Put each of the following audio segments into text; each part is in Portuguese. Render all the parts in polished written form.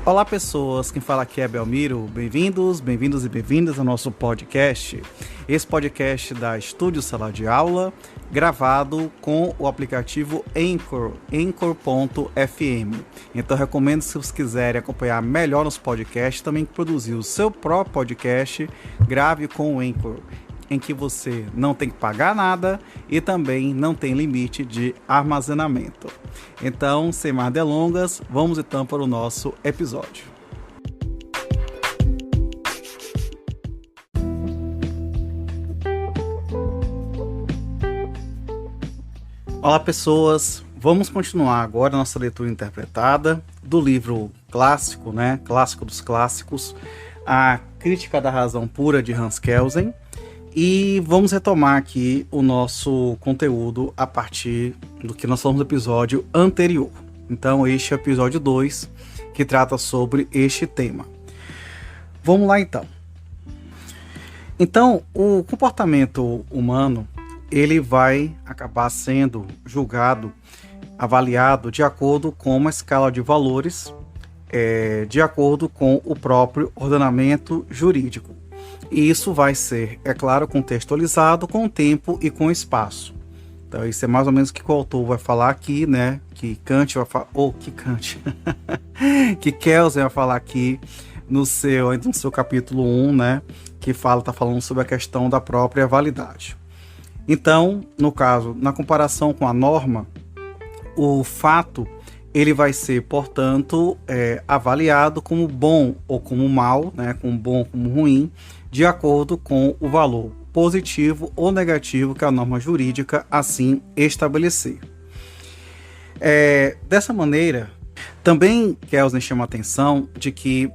Olá pessoas, quem fala aqui é Belmiro, bem-vindos e bem-vindas ao nosso podcast. Esse podcast da Estúdio Sala de Aula, gravado com o aplicativo Anchor, Anchor.fm. Então recomendo, se vocês quiserem acompanhar melhor nos podcasts, também produzir o seu próprio podcast, grave com o Anchor, em que você não tem que pagar nada e também não tem limite de armazenamento. Então, sem mais delongas, vamos então para o nosso episódio. Olá pessoas, vamos continuar agora a nossa leitura interpretada do livro clássico, Clássico dos Clássicos, A Crítica da Razão Pura, de Hans Kelsen. E vamos retomar aqui o nosso conteúdo a partir do que nós falamos no episódio anterior. Então este é o episódio 2, que trata sobre este tema. Vamos lá então. Então, o comportamento humano, ele vai acabar sendo julgado, avaliado de acordo com uma escala de valores, de acordo com o próprio ordenamento jurídico. E isso vai ser, é claro, contextualizado com o tempo e com o espaço. Então isso é mais ou menos o que o autor vai falar aqui, que Kant vai falar, que Kelsen vai falar aqui no seu capítulo 1, que tá falando sobre a questão da própria validade. Então, no caso, na comparação com a norma, o fato ele vai ser, portanto, avaliado como bom ou como mal, como bom ou como ruim, de acordo com o valor positivo ou negativo que a norma jurídica assim estabelecer. Dessa maneira, também Kelsen chama a atenção de que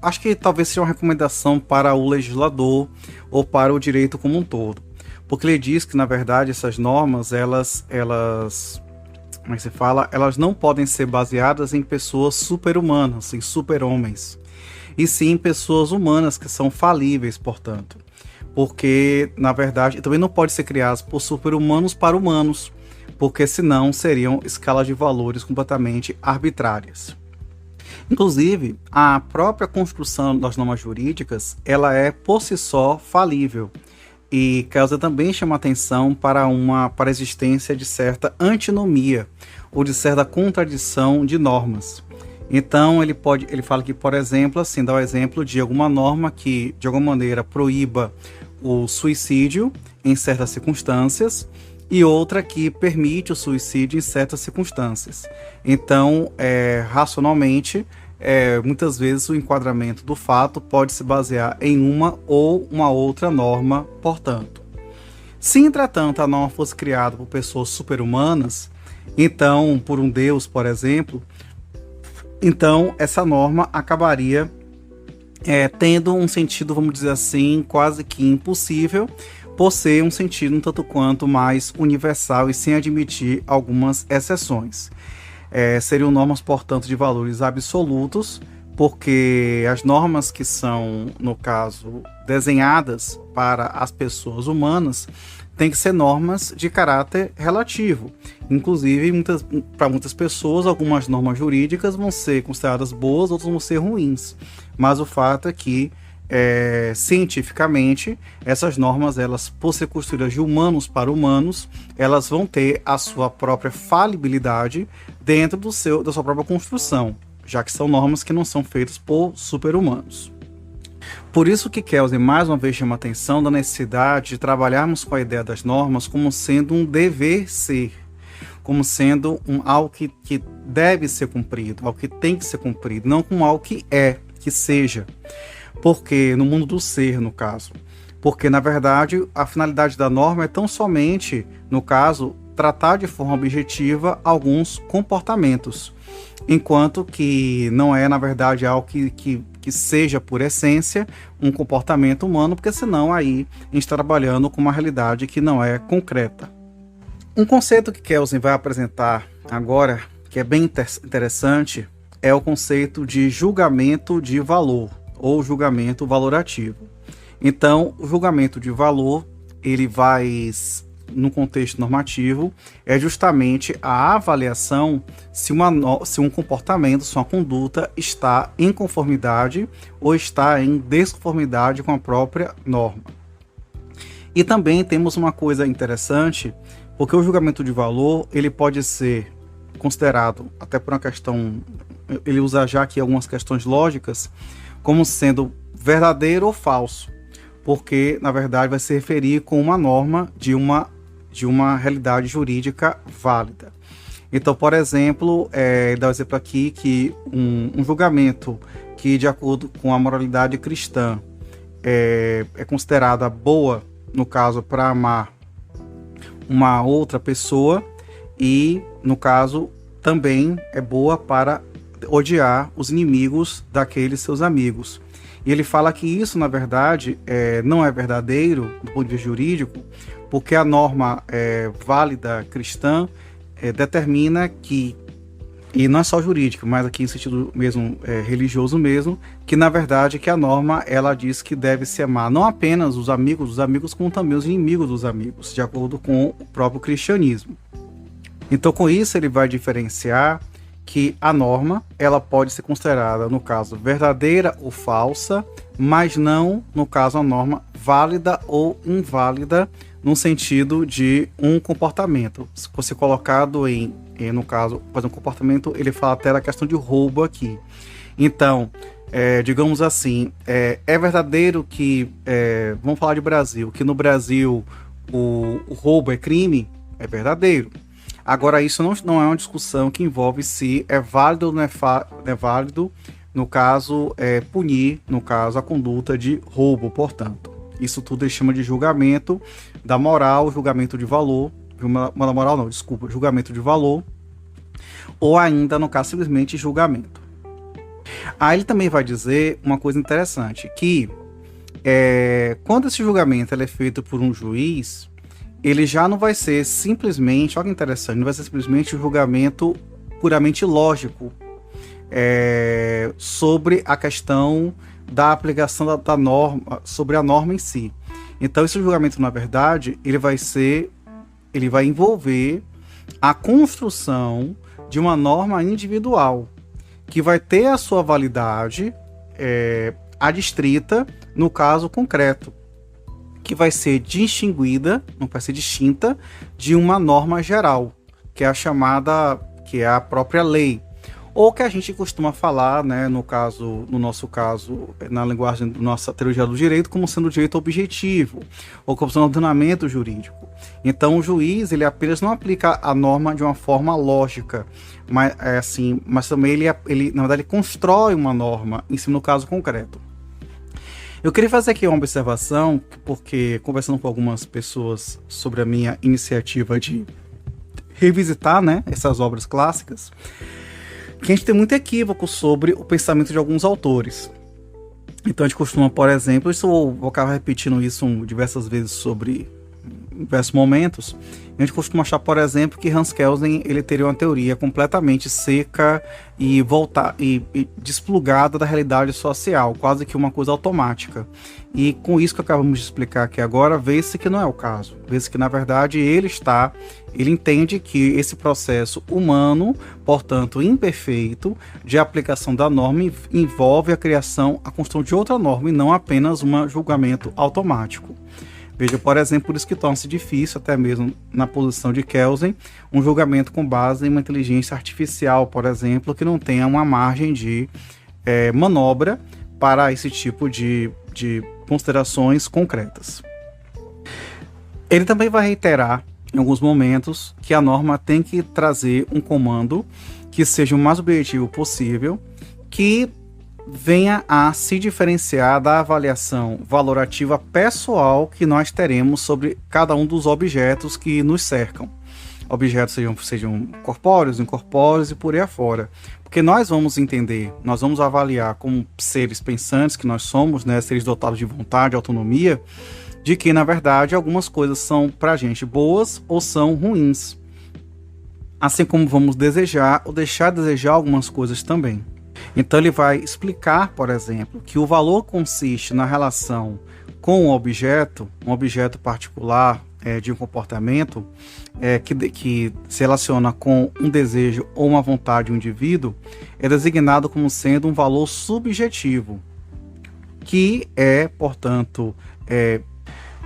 acho que talvez seja uma recomendação para o legislador ou para o direito como um todo, porque ele diz que, na verdade, essas normas, elas como é que se fala? Elas não podem ser baseadas em pessoas super-humanas, em super-homens, e sim em pessoas humanas que são falíveis, portanto. Porque, na verdade, também não pode ser criadas por super-humanos para humanos, porque senão seriam escalas de valores completamente arbitrárias. Inclusive, a própria construção das normas jurídicas, ela é por si só falível. E Kelsen também chama atenção para a existência de certa antinomia ou de certa contradição de normas. Então ele fala que, por exemplo, dá o exemplo de alguma norma que de alguma maneira proíba o suicídio em certas circunstâncias e outra que permite o suicídio em certas circunstâncias. Então, racionalmente, muitas vezes o enquadramento do fato pode se basear em uma ou uma outra norma, portanto. Se, entretanto, a norma fosse criada por pessoas super-humanas, então, por um Deus, por exemplo, então essa norma acabaria tendo um sentido, vamos dizer assim, quase que impossível, por ser um sentido um tanto quanto mais universal e sem admitir algumas exceções. Seriam normas, portanto, de valores absolutos, porque as normas que são, no caso, desenhadas para as pessoas humanas, têm que ser normas de caráter relativo. Inclusive, para muitas pessoas, algumas normas jurídicas vão ser consideradas boas, outras vão ser ruins. Mas o fato é que, cientificamente, essas normas, elas, por ser construídas de humanos para humanos, elas vão ter a sua própria falibilidade dentro da sua própria construção, já que são normas que não são feitas por super-humanos. Por isso que Kelsen mais uma vez chama a atenção da necessidade de trabalharmos com a ideia das normas como sendo um dever ser, como sendo algo que deve ser cumprido, algo que tem que ser cumprido, não como algo que seja. Porque no mundo do ser, no caso. Porque, na verdade, a finalidade da norma é tão somente, no caso, tratar de forma objetiva alguns comportamentos, enquanto que não é, na verdade, algo que seja, por essência, um comportamento humano, porque senão aí a gente está trabalhando com uma realidade que não é concreta. Um conceito que Kelsen vai apresentar agora, que é bem interessante, é o conceito de julgamento de valor, ou julgamento valorativo. Então, o julgamento de valor, ele vai no contexto normativo é justamente a avaliação se um comportamento, se uma conduta está em conformidade ou está em desconformidade com a própria norma. E também temos uma coisa interessante, porque o julgamento de valor ele pode ser considerado, até por uma questão, ele usa já aqui algumas questões lógicas, como sendo verdadeiro ou falso, porque na verdade vai se referir com uma norma de uma realidade jurídica válida. Então, por exemplo, dá um exemplo aqui que um julgamento que, de acordo com a moralidade cristã, é considerada boa, no caso, para amar uma outra pessoa, e, no caso, também é boa para odiar os inimigos daqueles seus amigos. E ele fala que isso, na verdade, não é verdadeiro do ponto de vista jurídico, porque a norma válida cristã determina que, e não é só jurídico, mas aqui em sentido mesmo religioso mesmo, que na verdade que a norma ela diz que deve se amar não apenas os amigos dos amigos, como também os inimigos dos amigos, de acordo com o próprio cristianismo. Então, com isso, ele vai diferenciar que a norma ela pode ser considerada, no caso, verdadeira ou falsa, mas não, no caso, a norma válida ou inválida, no sentido de um comportamento. Se fosse colocado no caso, por exemplo, um comportamento, ele fala até da questão de roubo aqui. Então, digamos assim, é verdadeiro que, vamos falar de Brasil, que no Brasil o roubo é crime? É verdadeiro. Agora, isso não é uma discussão que envolve se é válido ou não é válido, no caso, punir, no caso, a conduta de roubo, portanto. Isso tudo ele chama de julgamento da moral, julgamento de valor, da moral não, desculpa, julgamento de valor, ou ainda, no caso, simplesmente julgamento. Aí ele também vai dizer uma coisa interessante, que quando esse julgamento é feito por um juiz, ele já não vai ser simplesmente, olha que interessante, não vai ser simplesmente um julgamento puramente lógico sobre a questão da aplicação da norma, sobre a norma em si. Então, esse julgamento, na verdade, ele vai envolver a construção de uma norma individual, que vai ter a sua validade adstrita no caso concreto, que vai ser distinguida, não vai ser distinta de uma norma geral, que é a chamada, que é a própria lei, ou que a gente costuma falar, né, no nosso caso, na linguagem da nossa teoria do direito, como sendo direito objetivo, ou como sendo ordenamento jurídico. Então, o juiz, ele apenas não aplica a norma de uma forma lógica, mas também ele, na verdade, ele constrói uma norma em cima do caso concreto. Eu queria fazer aqui uma observação, porque conversando com algumas pessoas sobre a minha iniciativa de revisitar, né, essas obras clássicas, que a gente tem muito equívoco sobre o pensamento de alguns autores. Então a gente costuma, por exemplo, eu vou acabar repetindo isso diversas vezes sobre diversos momentos, a gente costuma achar, por exemplo, que Hans Kelsen ele teria uma teoria completamente seca e desplugada da realidade social, quase que uma coisa automática. E com isso que acabamos de explicar aqui agora, vê-se que não é o caso. Vê-se que, na verdade, ele entende que esse processo humano, portanto imperfeito, de aplicação da norma envolve a construção de outra norma e não apenas um julgamento automático. Veja, por exemplo, por isso que torna-se difícil, até mesmo na posição de Kelsen, um julgamento com base em uma inteligência artificial, por exemplo, que não tenha uma margem de manobra para esse tipo de considerações concretas. Ele também vai reiterar, em alguns momentos, que a norma tem que trazer um comando que seja o mais objetivo possível, que venha a se diferenciar da avaliação valorativa pessoal que nós teremos sobre cada um dos objetos que nos cercam. Objetos sejam corpóreos, incorpóreos e por aí afora. Porque nós vamos entender, nós vamos avaliar como seres pensantes que nós somos, né, seres dotados de vontade, autonomia, de que, na verdade, algumas coisas são pra gente boas ou são ruins. Assim como vamos desejar ou deixar de desejar algumas coisas também. Então ele vai explicar, por exemplo, que o valor consiste na relação com um objeto particular, de um comportamento que se relaciona com um desejo ou uma vontade de um indivíduo é designado como sendo um valor subjetivo, que é, portanto,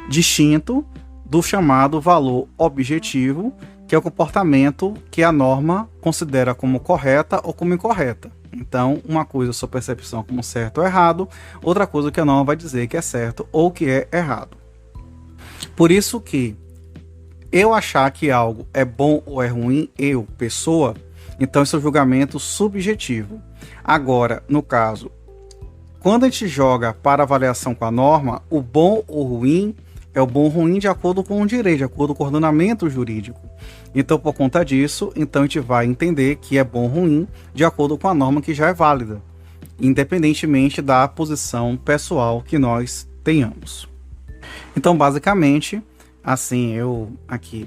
distinto do chamado valor objetivo, que é o comportamento que a norma considera como correta ou como incorreta. Então, uma coisa é sua percepção como certo ou errado, outra coisa que a norma vai dizer que é certo ou que é errado. Por isso que eu achar que algo é bom ou é ruim, eu, pessoa, então esse é um julgamento subjetivo. Agora, no caso, quando a gente joga para avaliação com a norma, o bom ou ruim é o bom ou ruim de acordo com o direito, de acordo com o ordenamento jurídico. Então, por conta disso, então a gente vai entender que é bom ou ruim de acordo com a norma que já é válida, independentemente da posição pessoal que nós tenhamos. Então, basicamente, assim,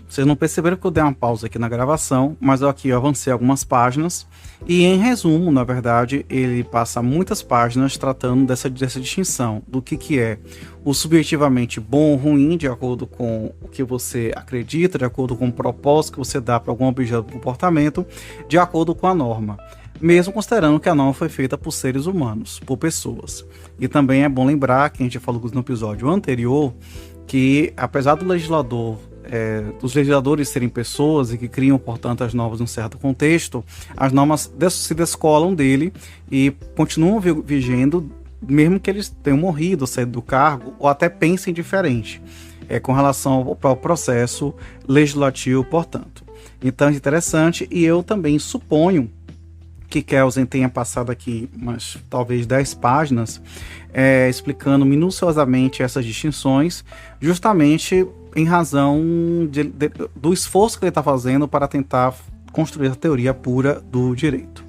vocês não perceberam que eu dei uma pausa aqui na gravação, mas eu avancei algumas páginas e, em resumo, na verdade, ele passa muitas páginas tratando dessa distinção do que é o subjetivamente bom ou ruim, de acordo com o que você acredita, de acordo com o propósito que você dá para algum objeto de comportamento, de acordo com a norma, mesmo considerando que a norma foi feita por seres humanos, por pessoas. E também é bom lembrar, que a gente falou no episódio anterior, que apesar do dos legisladores serem pessoas e que criam, portanto, as normas em um certo contexto, as normas se descolam dele e continuam vigendo, mesmo que eles tenham morrido, saído do cargo, ou até pensem diferente, com relação ao processo legislativo, portanto. Então é interessante, e eu também suponho que Kelsen tenha passado aqui umas talvez 10 páginas explicando minuciosamente essas distinções, justamente em razão do esforço que ele está fazendo para tentar construir a teoria pura do direito.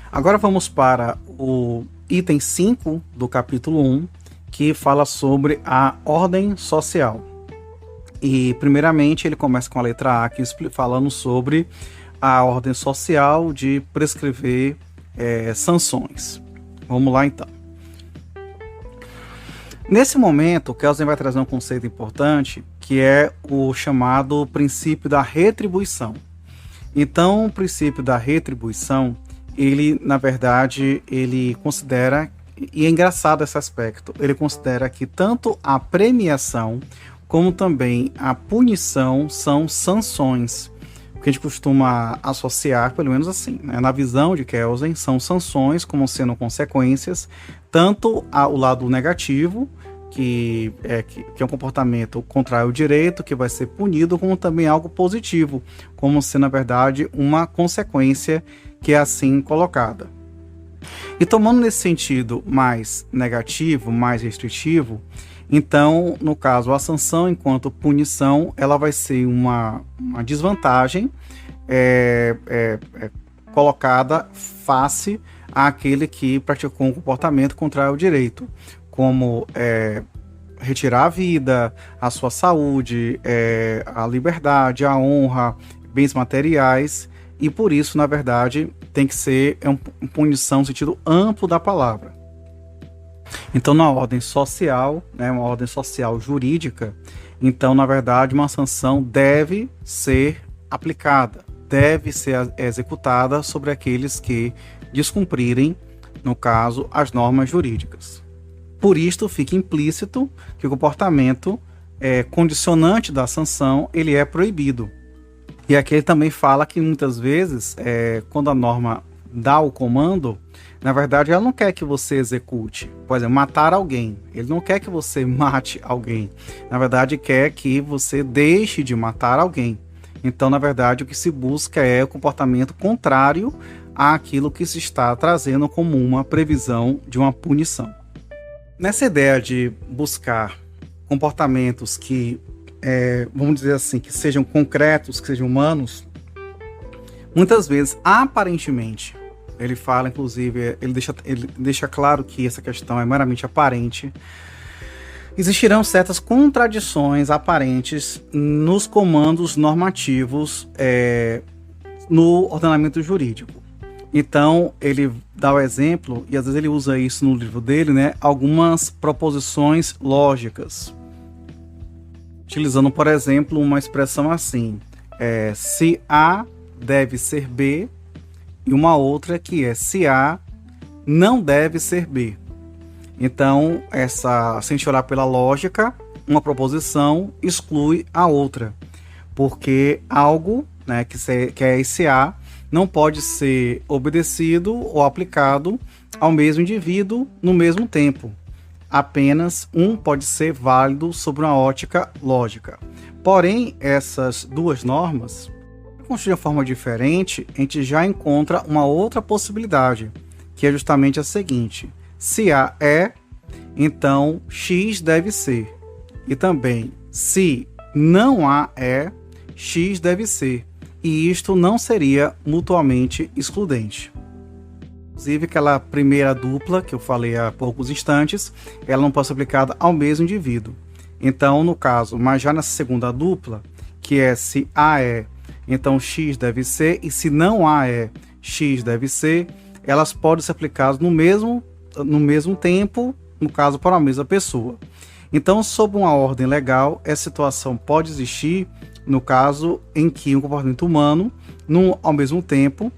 Agora vamos para o item 5 do capítulo 1, que fala sobre a ordem social. E, primeiramente, ele começa com a letra A, aqui falando sobre a ordem social de prescrever sanções. Vamos lá, então. Nesse momento, Kelsen vai trazer um conceito importante, que é o chamado princípio da retribuição. Então, o princípio da retribuição, ele, na verdade, ele considera, e é engraçado esse aspecto, ele considera que tanto a premiação como também a punição são sanções. O que a gente costuma associar, pelo menos assim, né? Na visão de Kelsen, são sanções como sendo consequências, tanto ao lado negativo, que é um comportamento contrário ao direito, que vai ser punido, como também algo positivo, como sendo, na verdade, uma consequência que é assim colocada. E tomando nesse sentido mais negativo, mais restritivo, então, no caso, a sanção enquanto punição, ela vai ser uma desvantagem colocada face àquele que praticou um comportamento contrário ao direito, como retirar a vida, a sua saúde, a liberdade, a honra, bens materiais, e por isso, na verdade, tem que ser uma punição no sentido amplo da palavra. Então, na ordem social, uma ordem social jurídica, então, na verdade, uma sanção deve ser aplicada, deve ser executada sobre aqueles que descumprirem, no caso, as normas jurídicas. Por isto, fica implícito que o comportamento condicionante da sanção, ele é proibido. E aqui ele também fala que muitas vezes, quando a norma dá o comando, na verdade, ela não quer que você execute, por exemplo, matar alguém. Ele não quer que você mate alguém. Na verdade, quer que você deixe de matar alguém. Então, na verdade, o que se busca é o comportamento contrário àquilo que se está trazendo como uma previsão de uma punição. Nessa ideia de buscar comportamentos que, vamos dizer assim, que sejam concretos, que sejam humanos, muitas vezes, aparentemente, ele fala, inclusive, ele deixa claro que essa questão é meramente aparente. Existirão certas contradições aparentes nos comandos normativos no ordenamento jurídico. Então, ele dá o exemplo, e às vezes ele usa isso no livro dele, né? Algumas proposições lógicas. Utilizando, por exemplo, uma expressão assim: se A deve ser B, e uma outra que é se A não deve ser B. Então, se a gente olhar pela lógica, uma proposição exclui a outra, porque algo, né, que é esse A não pode ser obedecido ou aplicado ao mesmo indivíduo no mesmo tempo. Apenas um pode ser válido sob uma ótica lógica. Porém, essas duas normas, construídas de uma forma diferente, a gente já encontra uma outra possibilidade, que é justamente a seguinte: se A é, então X deve ser. E também, se não A é, X deve ser. E isto não seria mutuamente excludente. Inclusive, aquela primeira dupla que eu falei há poucos instantes, ela não pode ser aplicada ao mesmo indivíduo. Então, no caso, mas já nessa segunda dupla, que é se A é, então X deve ser, e se não A é, X deve ser, elas podem ser aplicadas no mesmo tempo, no caso, para a mesma pessoa. Então, sob uma ordem legal, essa situação pode existir no caso em que um comportamento humano, ao mesmo tempo,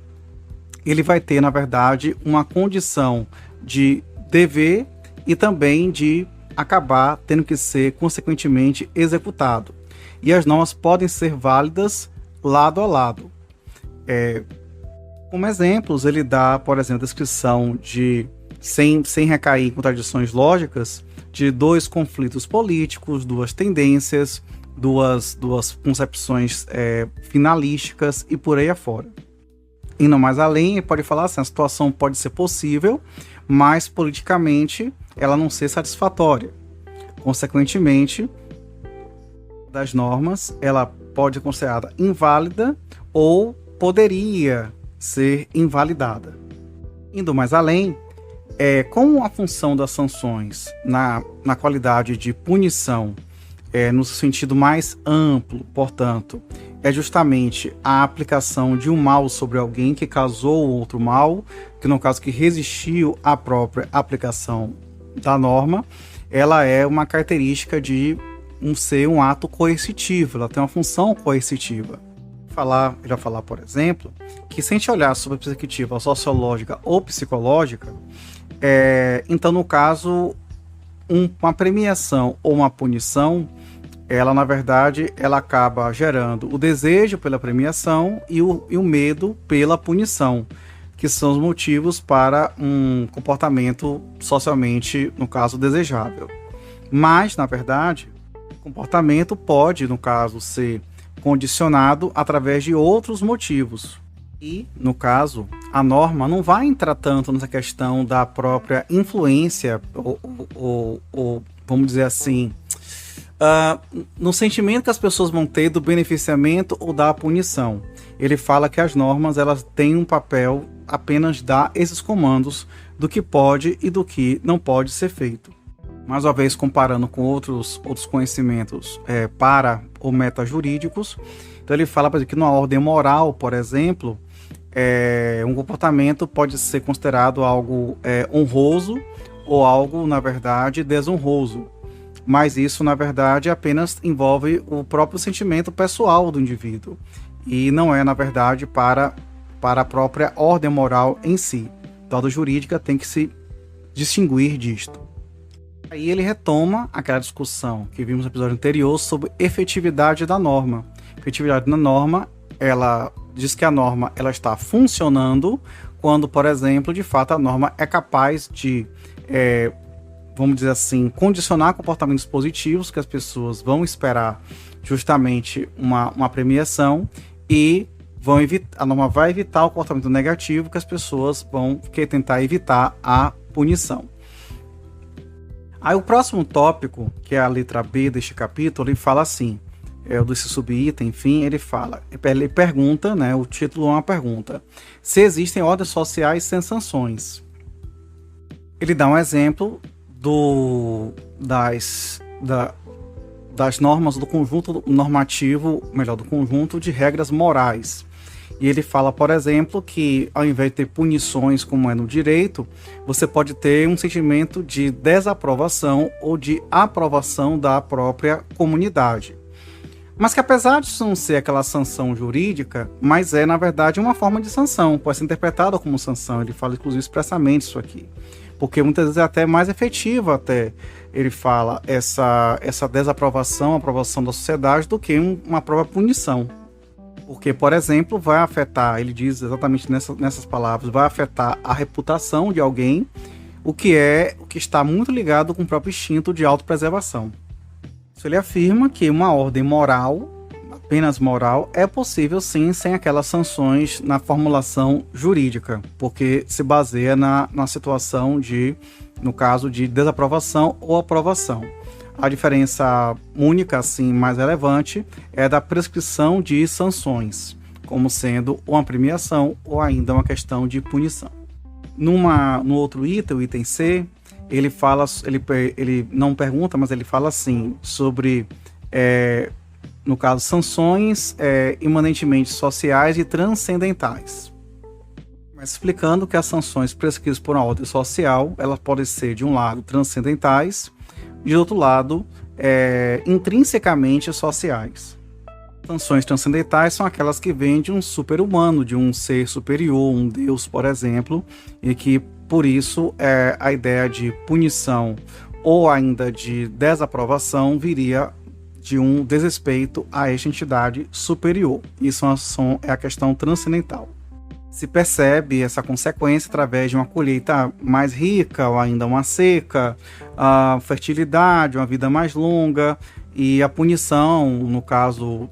ele vai ter, na verdade, uma condição de dever e também de acabar tendo que ser, consequentemente, executado. E as normas podem ser válidas lado a lado. Como exemplos, ele dá, por exemplo, a descrição de, sem recair em contradições lógicas, de dois conflitos políticos, duas tendências, duas concepções finalísticas e por aí afora. Indo mais além, ele pode falar assim: a situação pode ser possível, mas politicamente ela não ser satisfatória. Consequentemente, das normas, ela pode ser considerada inválida ou poderia ser invalidada. Indo mais além, como a função das sanções na qualidade de punição, no sentido mais amplo, portanto, é justamente a aplicação de um mal sobre alguém que causou outro mal, que no caso que resistiu à própria aplicação da norma, ela é uma característica de ser um ato coercitivo, ela tem uma função coercitiva. Já falar, por exemplo, que se a gente olhar sobre a perspectiva sociológica ou psicológica, então no caso, uma premiação ou uma punição, ela na verdade ela acaba gerando o desejo pela premiação e o medo pela punição, que são os motivos para um comportamento socialmente, no caso, desejável. Mas, na verdade, o comportamento pode, no caso, ser condicionado através de outros motivos. E, no caso, a norma não vai entrar tanto nessa questão da própria influência, ou vamos dizer assim, no sentimento que as pessoas vão ter do beneficiamento ou da punição. Ele fala que as normas elas têm um papel apenas de dar esses comandos do que pode e do que não pode ser feito. Mais uma vez, comparando com outros conhecimentos para ou metajurídicos, então ele fala, por exemplo, que numa ordem moral, por exemplo, um comportamento pode ser considerado algo honroso ou algo, na verdade, desonroso. Mas isso, na verdade, apenas envolve o próprio sentimento pessoal do indivíduo e não é, na verdade, para a própria ordem moral em si. A ordem jurídica tem que se distinguir disto. Aí ele retoma aquela discussão que vimos no episódio anterior sobre efetividade da norma. Efetividade da norma, ela diz que a norma ela está funcionando quando, por exemplo, de fato a norma é capaz de vamos dizer assim, condicionar comportamentos positivos que as pessoas vão esperar justamente uma premiação e a norma vai evitar o comportamento negativo que as pessoas vão tentar evitar a punição. Aí o próximo tópico, que é a letra B deste capítulo, ele fala assim, desse subitem, enfim, ele pergunta, né, o título é uma pergunta, se existem ordens sociais sem sanções. Ele dá um exemplo das normas do conjunto normativo, melhor, do conjunto de regras morais. E ele fala, por exemplo, que ao invés de ter punições como é no direito, você pode ter um sentimento de desaprovação ou de aprovação da própria comunidade. Mas que apesar de não ser aquela sanção jurídica, mas é na verdade uma forma de sanção, pode ser interpretada como sanção. Ele fala inclusive expressamente isso aqui, porque muitas vezes é até mais efetiva, até ele fala essa desaprovação, aprovação da sociedade do que uma própria punição. Porque, por exemplo, vai afetar, ele diz exatamente nessas palavras, vai afetar a reputação de alguém, o que está muito ligado com o próprio instinto de autopreservação. Ele afirma que uma ordem moral, apenas moral, é possível sim sem aquelas sanções na formulação jurídica, porque se baseia na situação no caso de desaprovação ou aprovação. A diferença única, assim, mais relevante, é da prescrição de sanções, como sendo uma premiação ou ainda uma questão de punição. No outro item, o item C, ele fala, ele não pergunta, mas ele fala assim sobre, no caso, sanções imanentemente sociais e transcendentais. Mas explicando que as sanções prescritas por uma ordem social, elas podem ser, de um lado, transcendentais, de outro lado, intrinsecamente sociais. Sanções transcendentais são aquelas que vêm de um super-humano, de um ser superior, um Deus, por exemplo, e que, por isso, a ideia de punição ou ainda de desaprovação viria de um desrespeito a esta entidade superior. Isso é a questão transcendental. Se percebe essa consequência através de uma colheita mais rica ou ainda uma seca, a fertilidade, uma vida mais longa, e a punição, no caso,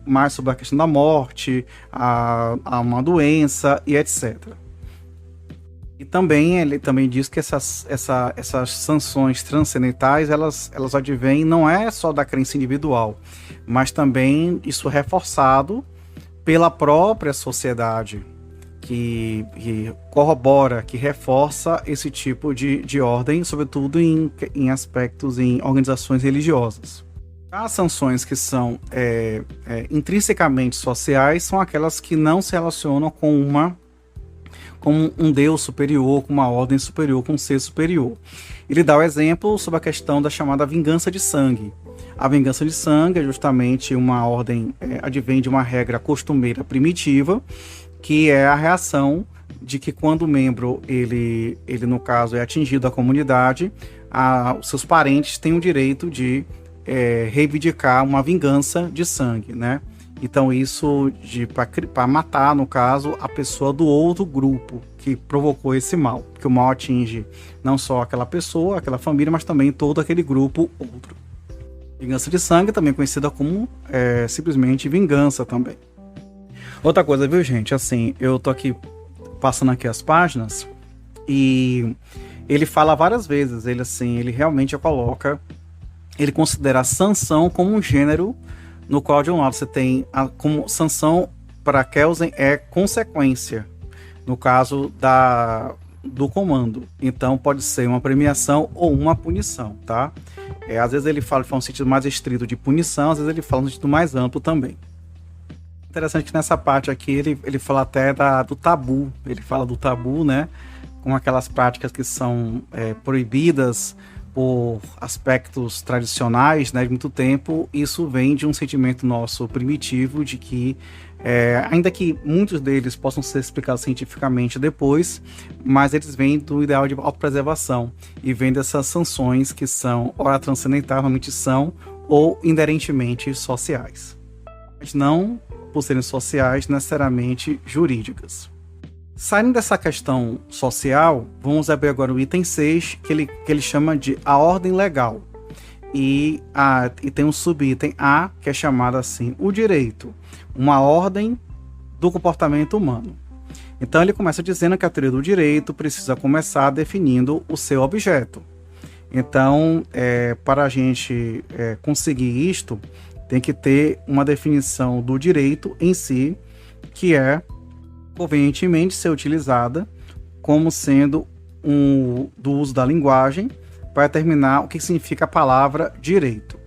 mais sobre a questão da morte, a uma doença e etc. E também ele também diz que essas sanções transcendentais, elas advêm não é só da crença individual, mas também isso é reforçado pela própria sociedade, que corrobora, que reforça esse tipo de ordem, sobretudo em aspectos, em organizações religiosas. As sanções que são intrinsecamente sociais são aquelas que não se relacionam com um Deus superior, com uma ordem superior, com um ser superior. Ele dá o exemplo sobre a questão da chamada vingança de sangue. A vingança de sangue é justamente uma ordem, advém de uma regra costumeira primitiva, que é a reação de que quando o membro, ele no caso, é atingido da comunidade, os seus parentes têm o direito de reivindicar uma vingança de sangue, né? Então isso para matar, no caso, a pessoa do outro grupo que provocou esse mal, porque o mal atinge não só aquela pessoa, aquela família, mas também todo aquele grupo outro. Vingança de sangue, também conhecida como simplesmente vingança também. Outra coisa, viu, gente? Assim, eu tô aqui passando aqui as páginas e ele fala várias vezes, ele realmente coloca, ele considera a sanção como um gênero no qual, de um lado, você tem como sanção para Kelsen é consequência, no caso do comando. Então, pode ser uma premiação ou uma punição, tá? Às vezes ele fala um sentido mais estrito de punição, às vezes ele fala um sentido mais amplo também. Interessante que nessa parte aqui ele fala até do tabu. Ele fala do tabu, né? Com aquelas práticas que são proibidas por aspectos tradicionais, né, de muito tempo. Isso vem de um sentimento nosso primitivo de que, ainda que muitos deles possam ser explicados cientificamente depois, mas eles vêm do ideal de autopreservação e vêm dessas sanções que são, ora transcendentais, normalmente são, ou inerentemente sociais. Mas não por serem sociais, necessariamente jurídicas. Saindo dessa questão social, vamos abrir agora o item 6, que ele chama de a ordem legal. E tem um subitem A, que é chamado assim, o direito, uma ordem do comportamento humano. Então ele começa dizendo que a teoria do direito precisa começar definindo o seu objeto. Então, para a gente conseguir isto, tem que ter uma definição do direito em si, que é convenientemente ser utilizada como sendo do uso da linguagem para determinar o que significa a palavra direito.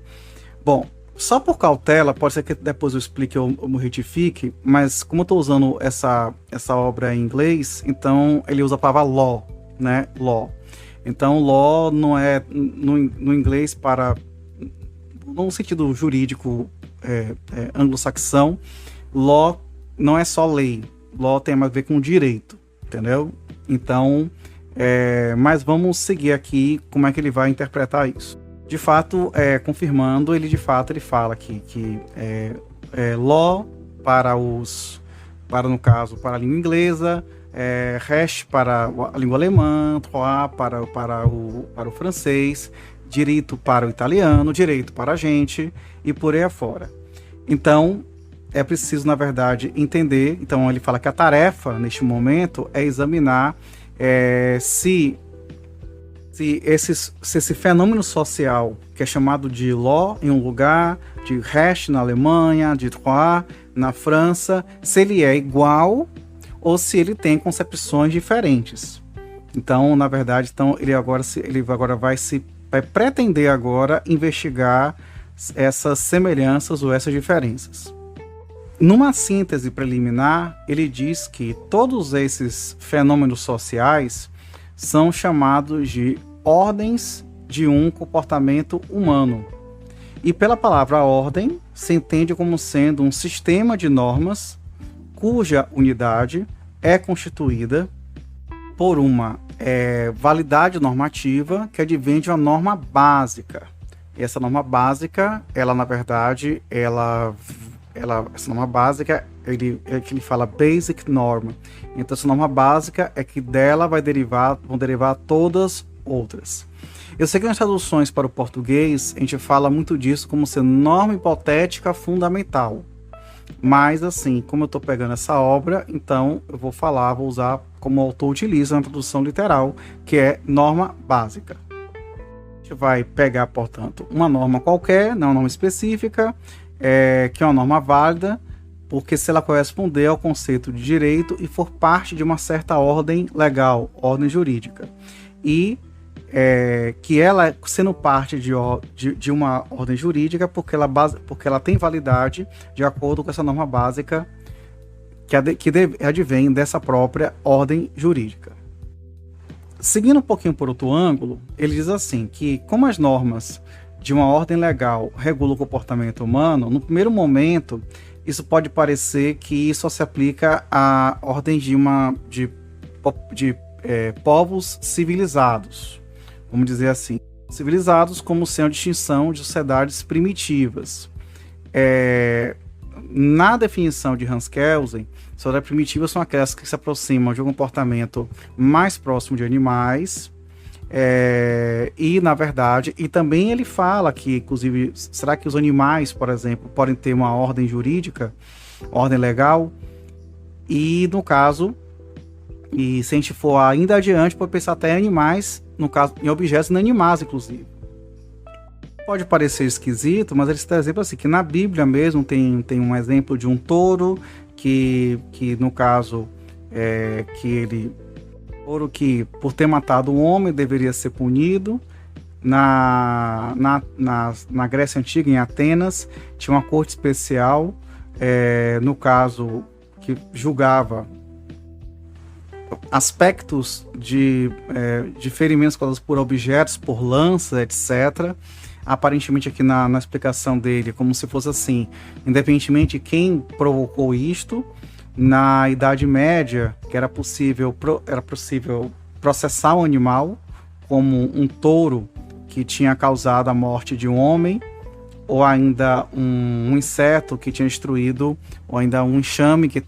Bom, Só por cautela, pode ser que depois eu explique ou me retifique, mas como eu estou usando essa obra em inglês, então ele usa a palavra law, né? Law. Então, law não é no inglês para, num sentido jurídico anglo-saxão, law não é só lei, law tem mais a ver com direito, entendeu? Então, mas vamos seguir aqui como é que ele vai interpretar isso. De fato, confirmando, ele fala aqui que law para no caso, para a língua inglesa, recht para a língua alemã, droit para o francês, direito para o italiano, direito para a gente e por aí afora. Então, é preciso, na verdade, entender. Então, ele fala que a tarefa, neste momento, é examinar se esse fenômeno social, que é chamado de law em um lugar, de recht na Alemanha, de droit na França, se ele é igual ou se ele tem concepções diferentes. Então, na verdade, ele agora vai pretender agora investigar essas semelhanças ou essas diferenças. Numa síntese preliminar, ele diz que todos esses fenômenos sociais são chamados de ordens de um comportamento humano. E pela palavra ordem, se entende como sendo um sistema de normas cuja unidade é constituída por uma validade normativa que advém de uma norma básica. E essa norma básica, ela na verdade, essa norma básica, ele fala basic norm. Então essa norma básica é que dela vão derivar todas outras. Eu sei que nas traduções para o português a gente fala muito disso como sendo norma hipotética fundamental. Mas assim, como eu estou pegando essa obra, então eu vou usar como o autor utiliza na tradução literal, que é norma básica. A gente vai pegar, portanto, uma norma qualquer, não uma norma específica, que é uma norma válida, porque se ela corresponder ao conceito de direito e for parte de uma certa ordem legal, ordem jurídica. E que ela, sendo parte de uma ordem jurídica, porque ela tem validade de acordo com essa norma básica que advém dessa própria ordem jurídica. Seguindo um pouquinho por outro ângulo, ele diz assim, que como as normas de uma ordem legal regulam o comportamento humano, no primeiro momento, isso pode parecer que só se aplica à ordem de povos civilizados, vamos dizer assim, civilizados como sendo a distinção de sociedades primitivas. Na definição de Hans Kelsen, sociedades primitivas são aquelas que se aproximam de um comportamento mais próximo de animais, e na verdade, e também ele fala que, inclusive, será que os animais, por exemplo, podem ter uma ordem jurídica, ordem legal? E no caso, e se a gente for ainda adiante, pode pensar até em animais, no caso, em objetos inanimados, inclusive. Pode parecer esquisito, mas ele está exemplo assim, que na Bíblia mesmo tem um exemplo de um touro que no caso, touro que por ter matado um homem deveria ser punido. Na Grécia Antiga, em Atenas, tinha uma corte especial, no caso, que julgava aspectos de ferimentos causados por objetos, por lanças, etc. Aparentemente aqui na explicação dele, como se fosse assim, independentemente de quem provocou isto, na Idade Média, que era possível processar um animal, como um touro que tinha causado a morte de um homem, ou ainda um inseto que tinha destruído, ou ainda um enxame que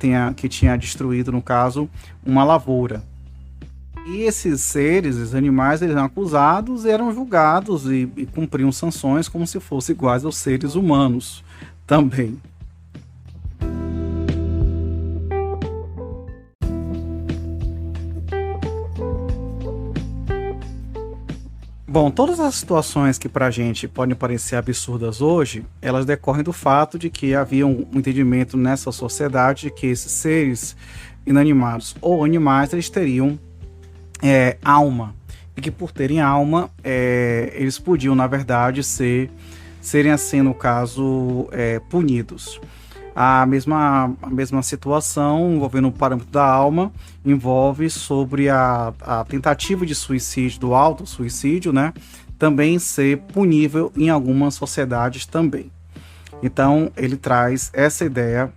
tinha destruído, no caso, uma lavoura. E esses seres, esses animais, eles eram acusados, eram julgados e cumpriam sanções como se fossem iguais aos seres humanos também. Bom, todas as situações que pra gente podem parecer absurdas hoje, elas decorrem do fato de que havia um entendimento nessa sociedade de que esses seres inanimados ou animais, eles teriam alma. E que por terem alma, eles podiam, na verdade, ser serem assim, no caso, punidos. A mesma situação envolvendo o parâmetro da alma envolve sobre a tentativa de suicídio, do autossuicídio, né? Também ser punível em algumas sociedades também. Então, ele traz essa ideia,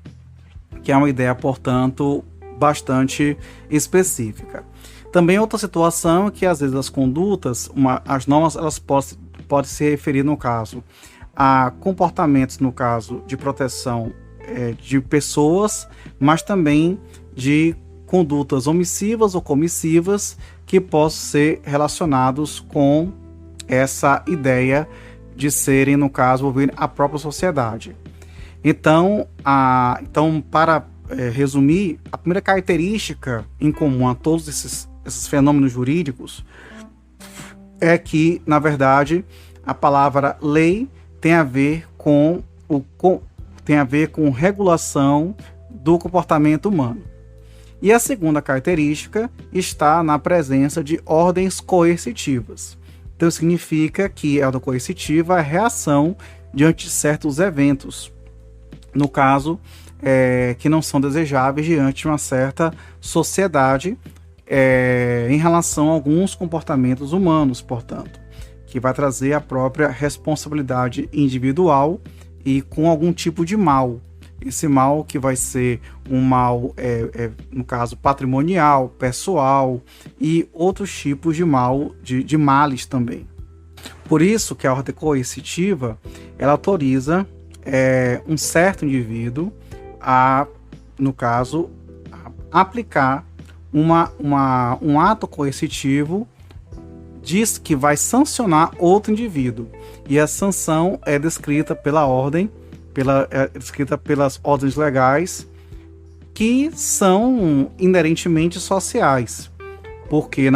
que é uma ideia, portanto, bastante específica. Também outra situação é que, às vezes, as condutas, as normas, elas podem se referir, no caso, a comportamentos, no caso, de proteção de pessoas, mas também de condutas omissivas ou comissivas que possam ser relacionados com essa ideia de serem, no caso, envolver a própria sociedade. Então, para resumir, a primeira característica em comum a todos esses fenômenos jurídicos é que, na verdade, a palavra lei tem a ver com regulação do comportamento humano. E a segunda característica está na presença de ordens coercitivas. Então significa que a ordem coercitiva é a reação diante de certos eventos, no caso, que não são desejáveis diante de uma certa sociedade, em relação a alguns comportamentos humanos, portanto, que vai trazer a própria responsabilidade individual e com algum tipo de mal. Esse mal que vai ser um mal, no caso, patrimonial, pessoal e outros tipos de mal, de males também. Por isso que a ordem coercitiva, ela autoriza um certo indivíduo no caso, a aplicar um ato coercitivo, diz que vai sancionar outro indivíduo. E a sanção é descrita pela ordem, descrita pelas ordens legais, que são inerentemente sociais, porque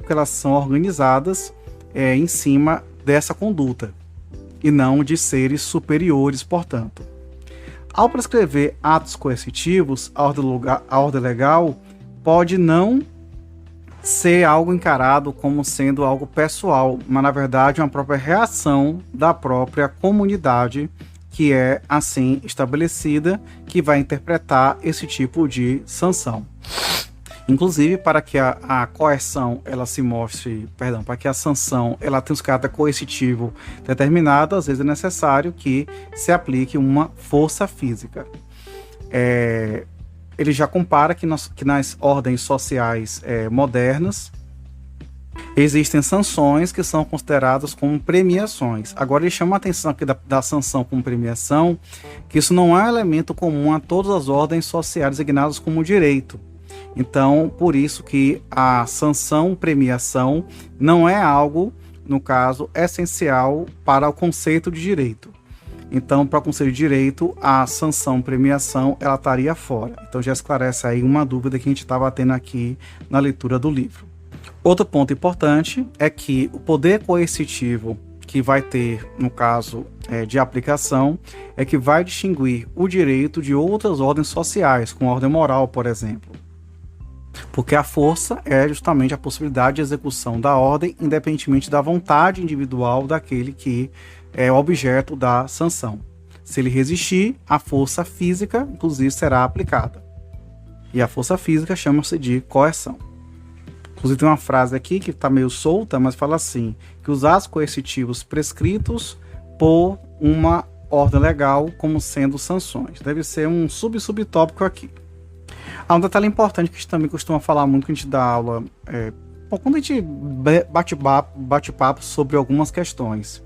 elas são organizadas em cima dessa conduta e não de seres superiores, portanto. Ao prescrever atos coercitivos, a ordem legal pode não ser algo encarado como sendo algo pessoal, mas na verdade uma própria reação da própria comunidade que é assim estabelecida, que vai interpretar esse tipo de sanção. Inclusive, para que a coerção ela se mostre, para que a sanção ela tenha um caráter coercitivo determinado, às vezes é necessário que se aplique uma força física. Ele já compara que nas ordens sociais modernas existem sanções que são consideradas como premiações. Agora ele chama a atenção aqui da sanção como premiação, que isso não é um elemento comum a todas as ordens sociais designadas como direito. Então, por isso que a sanção premiação não é algo, no caso, essencial para o conceito de direito. Então, para o conceito de direito, a sanção premiação ela estaria fora. Então já esclarece aí uma dúvida que a gente estava tendo aqui na leitura do livro. Outro ponto importante é que o poder coercitivo que vai ter, no caso de aplicação, é que vai distinguir o direito de outras ordens sociais, como a ordem moral, por exemplo. Porque a força é justamente a possibilidade de execução da ordem, independentemente da vontade individual daquele que é objeto da sanção. Se ele resistir, a força física, inclusive, será aplicada. E a força física chama-se de coerção. Inclusive tem uma frase aqui que está meio solta, mas fala assim, que os atos coercitivos prescritos por uma ordem legal como sendo sanções. Deve ser um subtópico aqui. Há um detalhe importante que a gente também costuma falar muito quando a gente dá aula, quando a gente bate papo sobre algumas questões.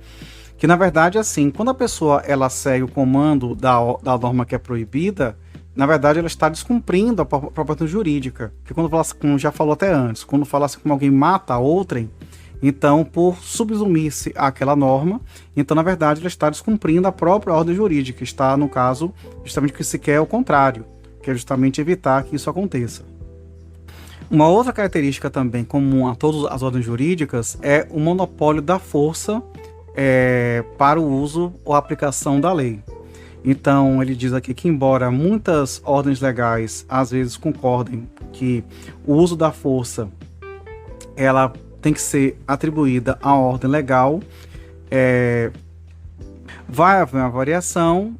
Que na verdade, assim, quando a pessoa ela segue o comando da norma que é proibida, na verdade ela está descumprindo a própria jurídica. Porque quando fala, como já falou até antes, quando fala assim como alguém mata a outrem, então por subsumir-se àquela norma, então na verdade ela está descumprindo a própria ordem jurídica. Está, no caso, justamente o que se quer é o contrário, que é justamente evitar que isso aconteça. Uma outra característica também comum a todas as ordens jurídicas é o monopólio da força para o uso ou aplicação da lei. Então ele diz aqui que embora muitas ordens legais às vezes concordem que o uso da força ela tem que ser atribuída à ordem legal, Vai haver uma variação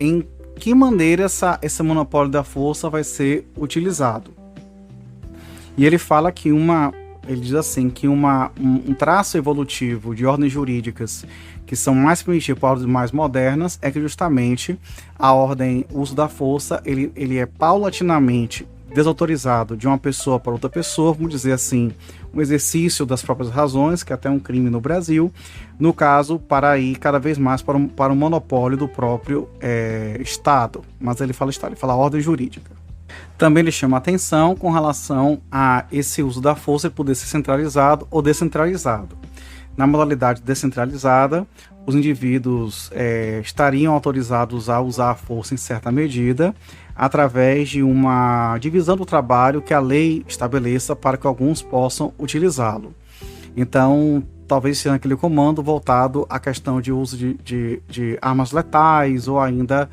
em que maneira esse monopólio da força vai ser utilizado. E ele fala que ele diz assim, que um traço evolutivo de ordens jurídicas que são mais primitivas para ordens mais modernas é que justamente o uso da força, ele é paulatinamente desautorizado de uma pessoa para outra pessoa, vamos dizer assim, um exercício das próprias razões, que é até um crime no Brasil, no caso, para ir cada vez mais para o monopólio do próprio Estado. Mas ele fala ordem jurídica. Também ele chama atenção com relação a esse uso da força poder ser centralizado ou descentralizado. Na modalidade descentralizada, os indivíduos estariam autorizados a usar a força em certa medida, através de uma divisão do trabalho que a lei estabeleça para que alguns possam utilizá-lo. Então, talvez seja aquele comando voltado à questão de uso de armas letais, ou ainda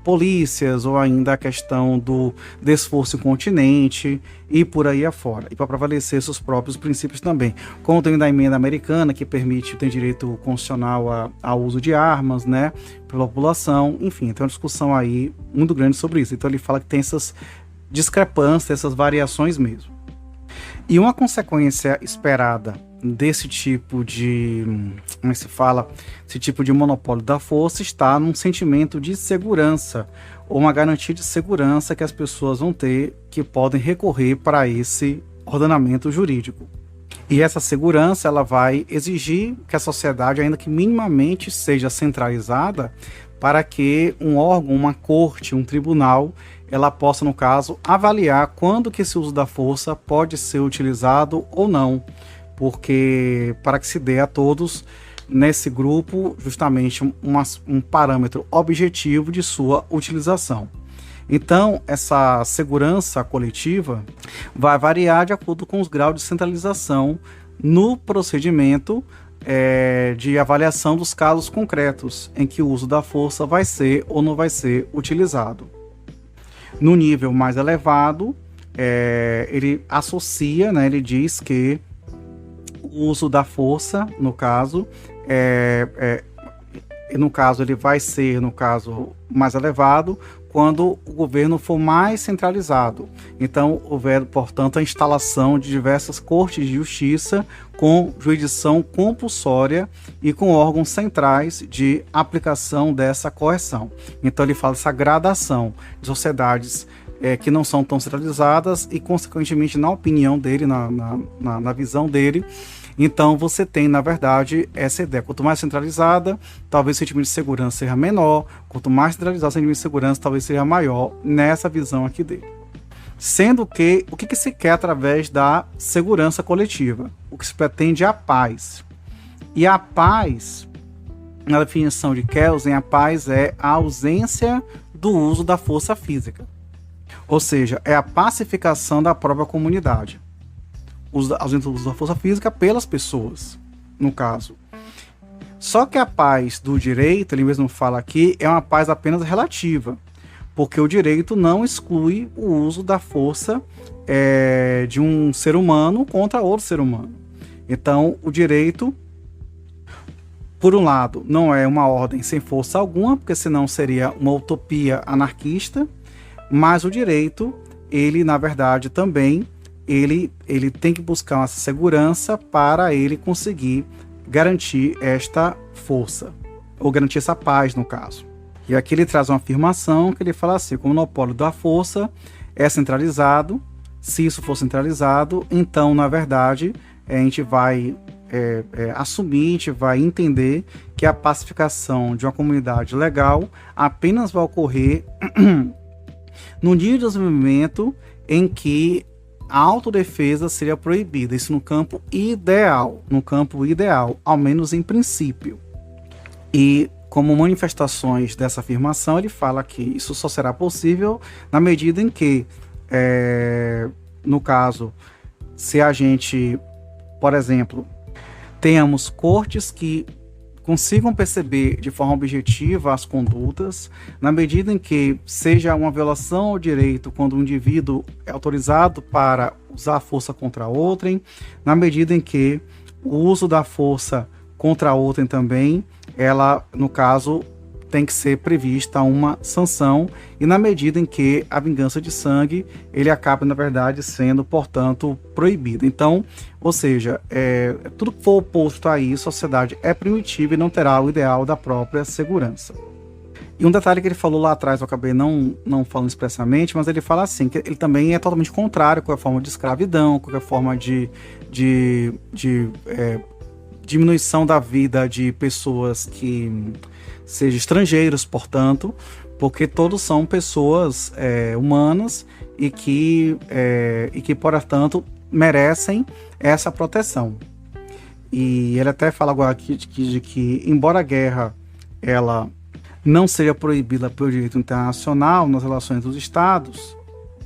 polícias, ou ainda a questão do esforço incontinente e por aí afora, e para prevalecer seus próprios princípios também, como tem da emenda americana, que tem direito constitucional ao uso de armas, né, pela população, enfim, tem uma discussão aí muito grande sobre isso. Então ele fala que tem essas discrepâncias, essas variações mesmo. E uma consequência esperada desse tipo de, como se fala, esse tipo de monopólio da força está num sentimento de segurança, ou uma garantia de segurança que as pessoas vão ter, que podem recorrer para esse ordenamento jurídico. E essa segurança, ela vai exigir que a sociedade, ainda que minimamente, seja centralizada, para que um órgão, uma corte, um tribunal, ela possa, no caso, avaliar quando que esse uso da força pode ser utilizado ou não, porque para que se dê a todos nesse grupo justamente um parâmetro objetivo de sua utilização. Então, essa segurança coletiva vai variar de acordo com os graus de centralização no procedimento de avaliação dos casos concretos em que o uso da força vai ser ou não vai ser utilizado. No nível mais elevado, ele associa, né, ele diz que o uso da força, no caso, ele vai ser, no caso, mais elevado quando o governo for mais centralizado. Então, houver, portanto, a instalação de diversas cortes de justiça com jurisdição compulsória e com órgãos centrais de aplicação dessa correção. Então, ele fala dessa gradação de sociedades que não são tão centralizadas e, consequentemente, na opinião dele, na visão dele, então você tem, na verdade, essa ideia. Quanto mais centralizada, talvez o sentimento de segurança seja menor. Quanto mais centralizado o sentimento de segurança, talvez seja maior, nessa visão aqui dele. Sendo que, o que se quer através da segurança coletiva? O que se pretende é a paz. E a paz, na definição de Kelsen, a paz é a ausência do uso da força física. Ou seja, é a pacificação da própria comunidade. Ausência do uso da força física pelas pessoas, no caso. Só que a paz do direito, ele mesmo fala aqui, é uma paz apenas relativa, porque o direito não exclui o uso da força de um ser humano contra outro ser humano. Então, o direito, por um lado, não é uma ordem sem força alguma, porque senão seria uma utopia anarquista, mas o direito, ele, na verdade, também ele tem que buscar essa segurança para ele conseguir garantir esta força, ou garantir essa paz, no caso. E aqui ele traz uma afirmação que ele fala assim: como o monopólio da força é centralizado, se isso for centralizado, então, na verdade, a gente vai assumir, a gente vai entender que a pacificação de uma comunidade legal apenas vai ocorrer no nível de desenvolvimento em que a autodefesa seria proibida, isso no campo ideal, ao menos em princípio. E como manifestações dessa afirmação, ele fala que isso só será possível na medida em que, no caso, se a gente, por exemplo, tenhamos cortes que consigam perceber de forma objetiva as condutas, na medida em que seja uma violação ao direito quando o indivíduo é autorizado para usar a força contra outrem, na medida em que o uso da força contra outrem também, ela, no caso, tem que ser prevista uma sanção, e na medida em que a vingança de sangue, ele acaba, na verdade, sendo, portanto, proibido. Então, ou seja, tudo que for oposto a isso, a sociedade é primitiva e não terá o ideal da própria segurança. E um detalhe que ele falou lá atrás, eu acabei não falando expressamente, mas ele fala assim, que ele também é totalmente contrário com a forma de escravidão, com a forma de diminuição da vida de pessoas que sejam estrangeiros, portanto, porque todos são pessoas humanas e que, portanto, merecem essa proteção. E ele até fala agora aqui de que, embora a guerra ela não seja proibida pelo direito internacional nas relações dos estados,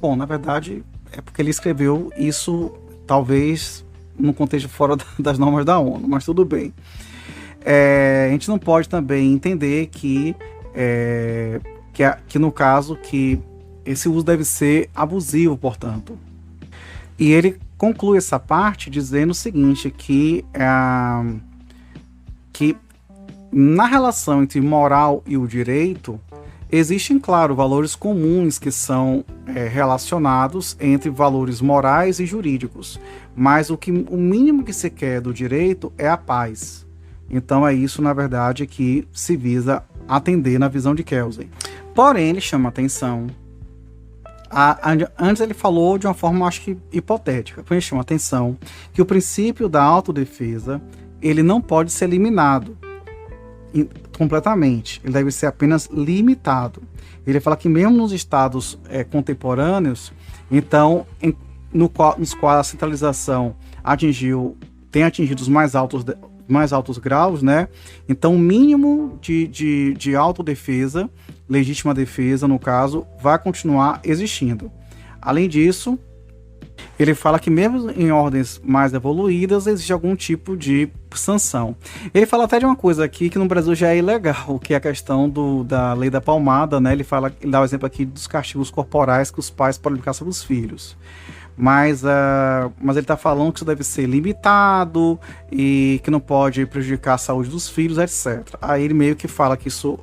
bom, na verdade, é porque ele escreveu isso, talvez, num contexto fora das normas da ONU, mas tudo bem. A gente não pode também entender que no caso, que esse uso deve ser abusivo, portanto. E ele conclui essa parte dizendo o seguinte, que na relação entre moral e o direito, existem, claro, valores comuns que são relacionados entre valores morais e jurídicos, mas o mínimo que se quer do direito é a paz. Então é isso, na verdade, que se visa atender na visão de Kelsen. Porém, ele chama atenção. Antes ele falou de uma forma, acho que hipotética. Ele chama atenção que o princípio da autodefesa, ele não pode ser eliminado completamente. Ele deve ser apenas limitado. Ele fala que mesmo nos estados contemporâneos, então, nos quais a centralização tem atingido os mais altos graus, né? Então, o mínimo de autodefesa, legítima defesa, no caso, vai continuar existindo. Além disso, ele fala que mesmo em ordens mais evoluídas, existe algum tipo de sanção. Ele fala até de uma coisa aqui que no Brasil já é ilegal, que é a questão da lei da palmada, né? Ele dá o exemplo aqui dos castigos corporais que os pais podem aplicar sobre os filhos. Mas ele está falando que isso deve ser limitado e que não pode prejudicar a saúde dos filhos, etc. Aí ele meio que fala que isso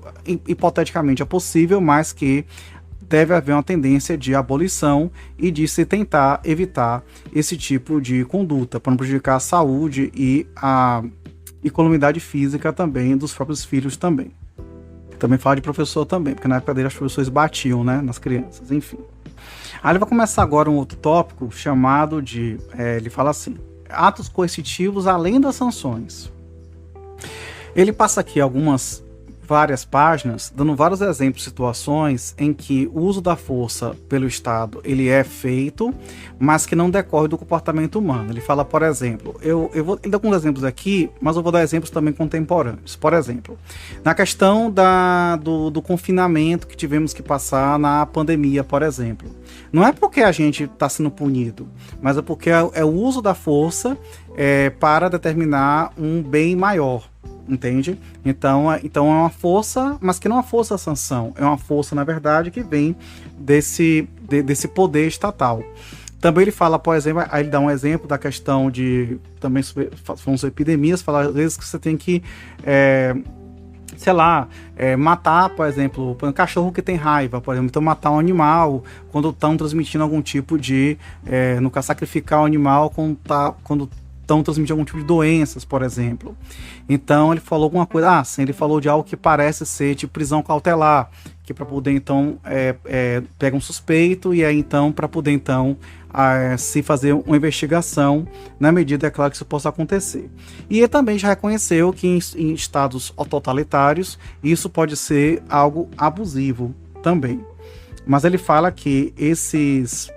hipoteticamente é possível, mas que deve haver uma tendência de abolição e de se tentar evitar esse tipo de conduta, para não prejudicar a saúde e a economidade física também dos próprios filhos também. Também fala de professor também, porque na época dele os professores batiam, né, nas crianças, enfim. Aí ele vai começar agora um outro tópico chamado de, ele fala assim, atos coercitivos além das sanções. Ele passa aqui várias páginas, dando vários exemplos de situações em que o uso da força pelo Estado ele é feito, mas que não decorre do comportamento humano. Ele fala, por exemplo, ele dá alguns exemplos aqui, mas eu vou dar exemplos também contemporâneos. Por exemplo, na questão do confinamento que tivemos que passar na pandemia, por exemplo. Não é porque a gente está sendo punido, mas é porque é o uso da força para determinar um bem maior. Entende? Então é uma força, mas que não é uma força sanção, é uma força, na verdade, que vem desse poder estatal. Também ele fala, por exemplo, aí ele dá um exemplo da questão de, também falando sobre epidemias, fala às vezes que você tem que, matar, por exemplo, um cachorro que tem raiva, por exemplo, então matar um animal quando estão transmitindo algum tipo de, no caso, sacrificar o animal quando estão transmitindo algum tipo de doenças, por exemplo. Então ele falou alguma coisa, ele falou de algo que parece ser tipo prisão cautelar, que para poder então pega um suspeito e aí então para poder então se fazer uma investigação na medida, é claro, que isso possa acontecer. E ele também já reconheceu que em estados totalitários isso pode ser algo abusivo também. Mas ele fala que esses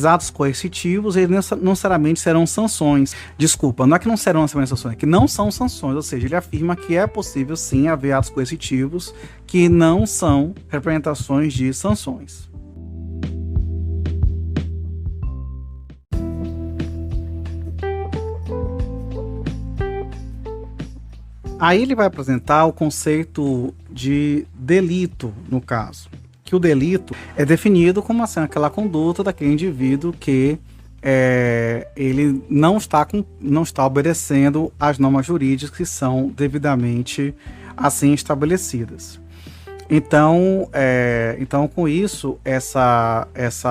atos coercitivos, eles não necessariamente serão sanções. Desculpa, não é que não serão necessariamente sanções, é que não são sanções, ou seja, ele afirma que é possível sim haver atos coercitivos que não são representações de sanções. Aí ele vai apresentar o conceito de delito, no caso. Que o delito é definido como assim, aquela conduta daquele indivíduo que ele não está obedecendo às normas jurídicas que são devidamente assim estabelecidas. Então, com isso, essa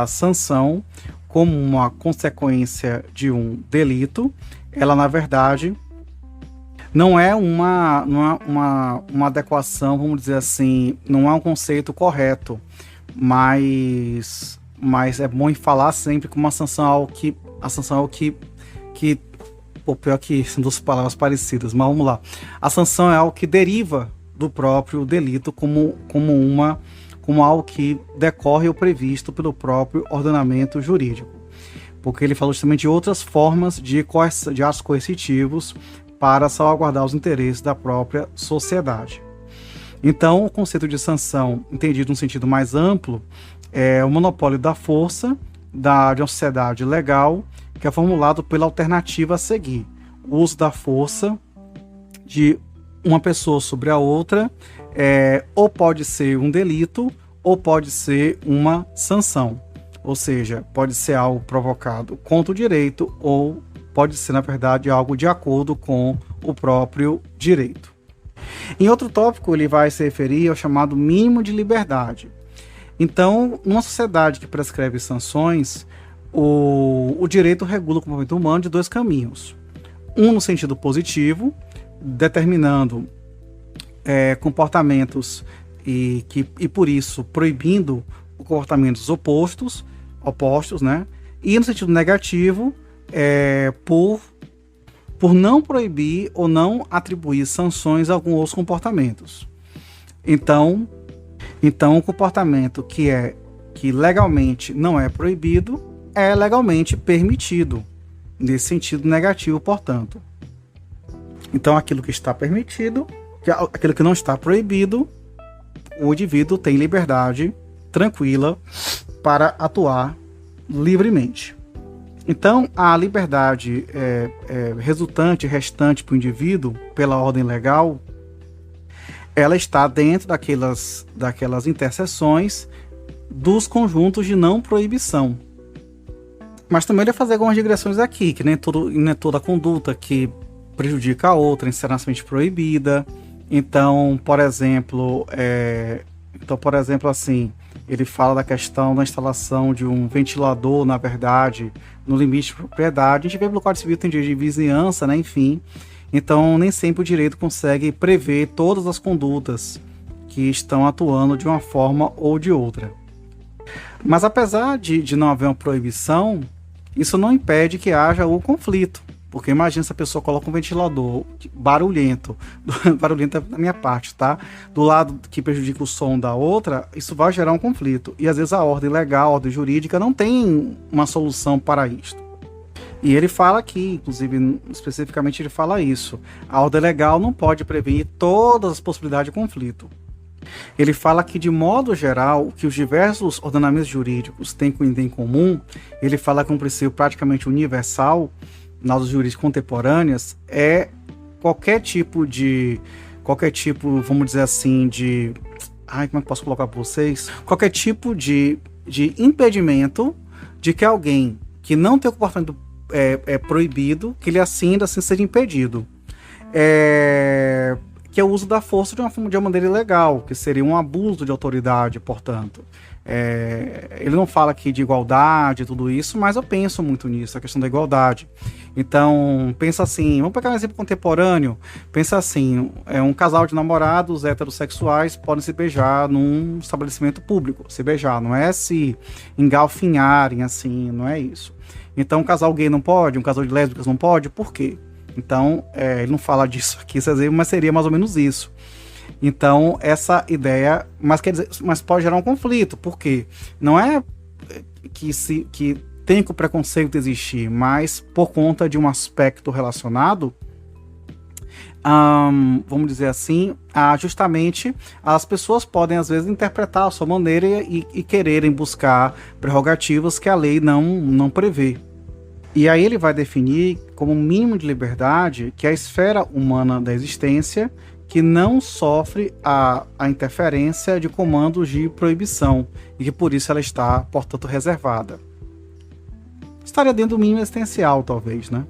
sanção, como uma consequência de um delito, ela na verdade não é uma adequação, vamos dizer assim, não é um conceito correto, mas é bom falar sempre que uma sanção é algo que pô, pior que são duas palavras parecidas, mas vamos lá. A sanção é algo que deriva do próprio delito como algo que decorre ou previsto pelo próprio ordenamento jurídico. Porque ele falou justamente de outras formas de atos coercitivos para salvaguardar os interesses da própria sociedade. Então, o conceito de sanção, entendido num sentido mais amplo, é o monopólio da força de uma sociedade legal, que é formulado pela alternativa a seguir: o uso da força de uma pessoa sobre a outra, ou pode ser um delito, ou pode ser uma sanção. Ou seja, pode ser algo provocado contra o direito, ou pode ser, na verdade, algo de acordo com o próprio direito. Em outro tópico, ele vai se referir ao chamado mínimo de liberdade. Então, numa sociedade que prescreve sanções, o direito regula o comportamento humano de dois caminhos. Um no sentido positivo, determinando comportamentos e por isso proibindo comportamentos opostos, né? E no sentido negativo, por não proibir ou não atribuir sanções a alguns outros comportamentos. Então, um comportamento que legalmente não é proibido é legalmente permitido, nesse sentido negativo, portanto. Então, aquilo que está permitido, aquilo que não está proibido, o indivíduo tem liberdade tranquila para atuar livremente. Então, a liberdade restante para o indivíduo, pela ordem legal, ela está dentro daquelas interseções dos conjuntos de não proibição. Mas também ele vai fazer algumas digressões aqui, que nem toda conduta que prejudica a outra é necessariamente proibida. Então, por exemplo, assim, ele fala da questão da instalação de um ventilador, na verdade, no limite de propriedade. A gente vê pelo Código Civil, tem direito de vizinhança, né? Enfim. Então, nem sempre o direito consegue prever todas as condutas que estão atuando de uma forma ou de outra. Mas apesar de não haver uma proibição, isso não impede que haja o conflito. Porque imagina se a pessoa coloca um ventilador barulhento da minha parte, tá? Do lado que prejudica o som da outra, isso vai gerar um conflito. E às vezes a ordem legal, a ordem jurídica não tem uma solução para isto. E ele fala aqui, inclusive, especificamente ele fala isso. A ordem legal não pode prevenir todas as possibilidades de conflito. Ele fala que, de modo geral, o que os diversos ordenamentos jurídicos têm em comum, ele fala que um princípio praticamente universal nas jurídicas contemporâneas é qualquer tipo, vamos dizer assim, como é que eu posso colocar para vocês? Qualquer tipo de impedimento de que alguém que não tem o comportamento proibido, que ele assim seja impedido. Que é o uso da força de uma maneira ilegal, que seria um abuso de autoridade, portanto. Ele não fala aqui de igualdade e tudo isso, mas eu penso muito nisso, a questão da igualdade. Então, pensa assim, vamos pegar um exemplo contemporâneo, pensa assim, um casal de namorados heterossexuais podem se beijar num estabelecimento público, se beijar, não é se engalfinharem assim, não é isso. Então, um casal gay não pode, um casal de lésbicas não pode, por quê? Então, ele não fala disso aqui, mas seria mais ou menos isso. Então, essa ideia, mas pode gerar um conflito, porque não é que tem que o preconceito existir, mas por conta de um aspecto relacionado, vamos dizer assim, justamente as pessoas podem às vezes interpretar a sua maneira e quererem buscar prerrogativas que a lei não prevê. E aí ele vai definir como um mínimo de liberdade que é a esfera humana da existência que não sofre a interferência de comandos de proibição e que por isso ela está, portanto, reservada. estaria dentro do mínimo existencial, talvez, né?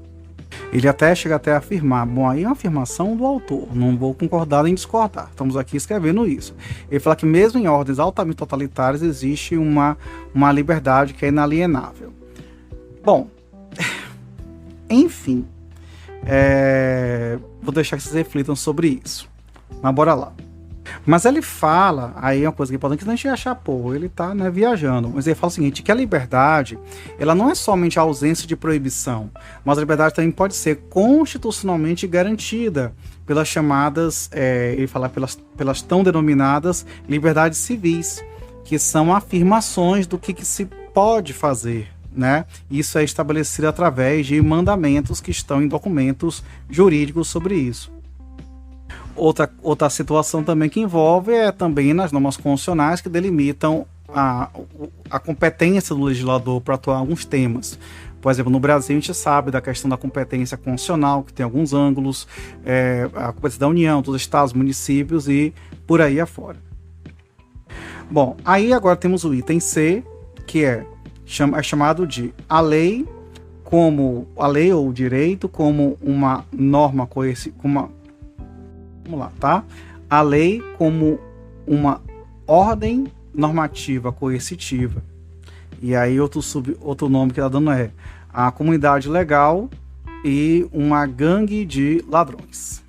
Ele até chega até a afirmar, bom, aí é uma afirmação do autor, não vou concordar nem discordar, estamos aqui escrevendo isso. Ele fala que mesmo em ordens altamente totalitárias existe uma liberdade que é inalienável. Bom, enfim, vou deixar que vocês reflitam sobre isso, mas bora lá. Mas ele fala, aí é uma coisa que é importante, que a gente achar, pô, ele tá, né, viajando, mas ele fala o seguinte, que a liberdade, ela não é somente a ausência de proibição, mas a liberdade também pode ser constitucionalmente garantida pelas chamadas, ele fala pelas tão denominadas liberdades civis, que são afirmações do que se pode fazer, né? Isso é estabelecido através de mandamentos que estão em documentos jurídicos sobre isso. Outra situação também que envolve também nas normas constitucionais que delimitam a competência do legislador para atuar em alguns temas. Por exemplo, no Brasil a gente sabe da questão da competência constitucional, que tem alguns ângulos, a competência da União, dos estados, municípios e por aí afora. Bom, aí agora temos o item C, que é chamado de a lei ou o direito como uma norma coercitiva. Vamos lá, tá? A lei como uma ordem normativa coercitiva. E aí outro nome que está dando é a comunidade legal e uma gangue de ladrões.